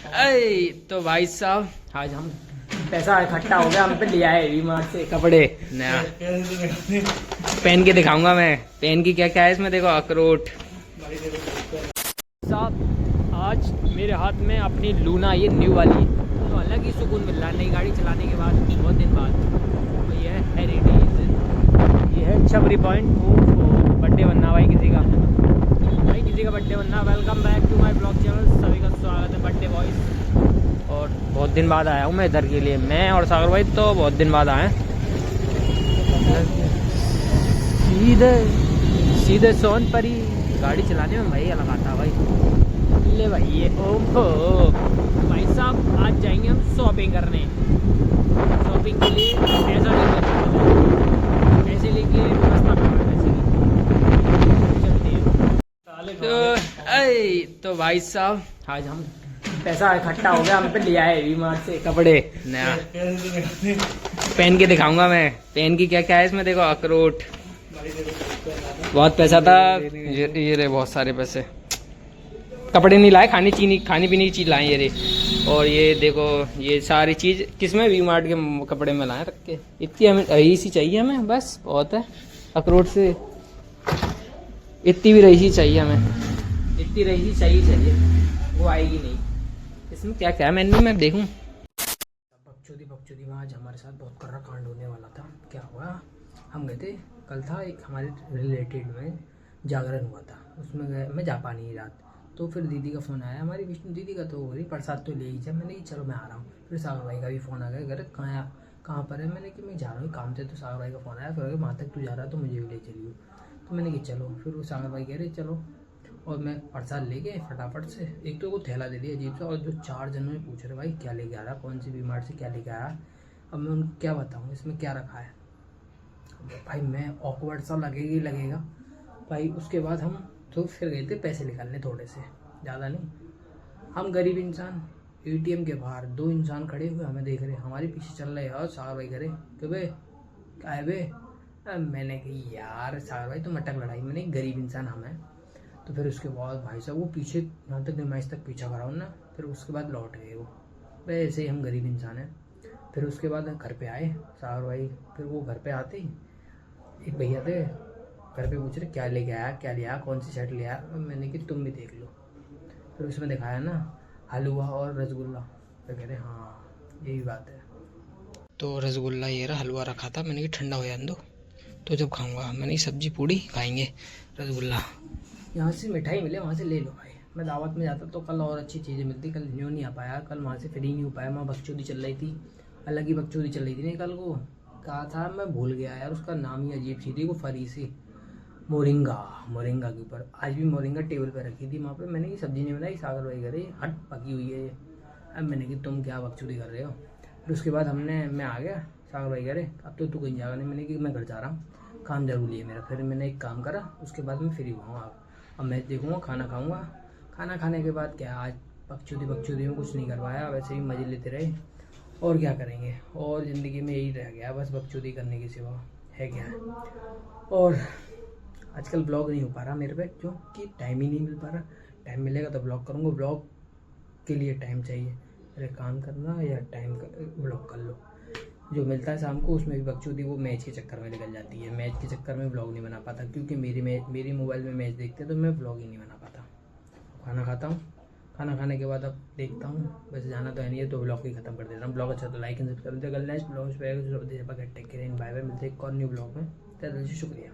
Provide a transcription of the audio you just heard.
अरे तो भाई साहब आज हम पैसा इकट्ठा हो गया, हम पे लिया है वी-मार्ट से कपड़े नया। पहन के दिखाऊंगा मैं, पहन की क्या क्या है इसमें, देखो अखरोट साहब। आज मेरे हाथ में अपनी लूना, ये न्यू वाली, तो अलग ही सुकून मिल रहा है नई गाड़ी चलाने के बाद, बहुत दिन बाद। तो ये है हेरिटेज, ये है छबरी पॉइंट। बर्थडे बनना भाई किसी का, भाई किसी का बर्थडे बनना। Welcome back to my blog channel, सभी का स्वागत है बर्थडे बॉयज। और बहुत दिन बाद आया हूँ मैं इधर के लिए, मैं और सागर भाई तो बहुत दिन बाद आए हैं। सीधे सीधे सोनपरी गाड़ी चलाने में भाई अलग आता भाई। ले भाई ये ओहो भाई साहब, आज जाएंगे हम शॉपिंग करने। शॉपिंग के लिए पैसा लेके, पैसे लेके व्यवस्था करना पैसे की, चलते हैं। तो भाई साहब आज हम पैसा इकट्ठा हो गया, हम पे लिया है वी-मार्ट से कपड़े नया। पहन के दिखाऊंगा मैं, पहन की क्या क्या है इसमें, देखो अखरोट। बहुत पैसा था, ये रे बहुत सारे पैसे। कपड़े नहीं लाए, खाने पीने की चीज लाए ये रे। और ये देखो ये सारी चीज किसमें, वी-मार्ट के कपड़े में लाए रख के। इतनी हमें रईसी चाहिए, हमें बस बहुत है। अखरोट से इतनी भी रईसी चाहिए हमें, इतनी रईसी चाहिए, वो आएगी नहीं। इसमें क्या क्या है मेन्यू में देखूं। बकचोदी आज हमारे साथ बहुत कर्रा कांड होने वाला था। क्या हुआ, हम गए थे, कल था एक हमारे रिलेटेड में जागरण हुआ था, उसमें गए, मैं जा पा नहीं रात। तो फिर दीदी का फ़ोन आया, हमारी विष्णु दीदी का, तो हो रही प्रसाद तो ले ही जाए। मैंने कि चलो मैं आ रहा हूँ। फिर सागर भाई का भी फ़ोन आ गया, घर कहाँ पर है। मैंने कि मैं जा रहा हूँ काम से। तो सागर भाई का फ़ोन आया, फिर वहाँ तक तू जा रहा है तो मुझे भी ले चलियो। तो मैंने कि चलो। फिर वो सागर भाई कह रहे चलो, और मैं प्रसाद लेके फटाफट से, एक तो वो थैला दे दिया अजीब सा, और जो 4 जन में पूछ रहे भाई क्या लेके आ रहा, कौन सी वी-मार्ट से क्या लेके आया। अब मैं उनको क्या बताऊँ इसमें क्या रखा है भाई, मैं ऑकवर्ड सा लगेगा भाई। उसके बाद हम तो फिर गए थे पैसे निकालने, थोड़े से, ज़्यादा नहीं। हम गरीब इंसान एटीएम के बाहर 2 इंसान खड़े हुए हमें देख रहे, हमारे पीछे चल रहे। और सागर भाई करे कि बे क्या है बे। मैंने कही यार सागर भाई तो मटक लड़ाई, मैंने गरीब इंसान हम हैं। तो फिर उसके बाद भाई साहब वो पीछे यहाँ तक नुमाइश तक पीछा करा ना, फिर उसके बाद लौट गए वो। वैसे ही हम गरीब इंसान हैं। फिर उसके बाद घर पे आए सागर भाई। फिर वो घर पे आते ही एक भैया थे घर पे, पूछ रहे क्या लेके आया, क्या लिया, कौन सी शर्ट लिया। मैंने कि तुम भी देख लो। फिर उसमें दिखाया ना हलवा और रसगुल्ला। तो कह रहे हाँ यही बात है। तो रसगुल्ला ये रहा, हलवा रखा था। मैंने कि ठंडा हो जाने दो तो जब खाऊंगा। मैंने सब्जी पूड़ी खाएंगे, रसगुल्ला यहाँ से मिठाई मिले वहाँ से ले लो भाई। मैं दावत में जाता तो कल और अच्छी चीज़ें मिलती, कल न्यू नहीं आ पाया, कल वहाँ से फ्री नहीं हो पाया। वहाँ बकचोदी चल रही थी, अलग ही बकचोदी चल रही थी। नहीं कल को कहा था, मैं भूल गया यार, उसका नाम ही अजीब सी थी, वो फरी सी मोरिंगा के ऊपर। आज भी मोरिंगा टेबल पर रखी थी वहाँ पे। मैंने की सब्जी नहीं बनाई, सागर भाई करे हट पकी हुई है ये। अब मैंने कि तुम क्या बकचोदी कर रहे हो। फिर उसके बाद मैं आ गया, सागर भाई करे अब तो तू कहीं जाएगा नहीं। मैंने कि मैं घर जा रहा हूँ, काम जरूरी है मेरा। फिर मैंने एक काम करा, उसके बाद मैं फ्री हुआ हूँ। अब मैं देखूँगा, खाना खाऊँगा। खाना खाने के बाद क्या, आज बकचोदी में कुछ नहीं कर पाया, वैसे ही मज़े लेते रहे। और क्या करेंगे, और ज़िंदगी में यही रह गया बस, बकचोदी करने के सिवा है क्या। और आजकल ब्लॉग नहीं हो पा रहा मेरे पे, क्योंकि टाइम ही नहीं मिल पा रहा। टाइम मिलेगा तो ब्लॉग करूँगा, ब्लॉग के लिए टाइम चाहिए। अरे काम करना या टाइम ब्लॉग कर लो। जो मिलता है शाम को उसमें भी बकचोदी वो मैच के चक्कर में निकल जाती है। मैच के चक्कर में ब्लॉग नहीं बना पाता, क्योंकि मेरी मोबाइल में मैच देखते हैं तो मैं ब्लॉग ही नहीं बना पाता। खाना खाता हूँ, खाना खाने के बाद अब देखता हूँ, वैसे जाना तो है नहीं है तो ब्लॉग ही खत्म कर देता हूँ। ब्लॉग अच्छा तो लाइक एंड सब्सक्राइब कर। नेक्स्ट ब्लॉग पे take care and bye bye. मिलते हैं एक और न्यू ब्लॉग में। शुक्रिया।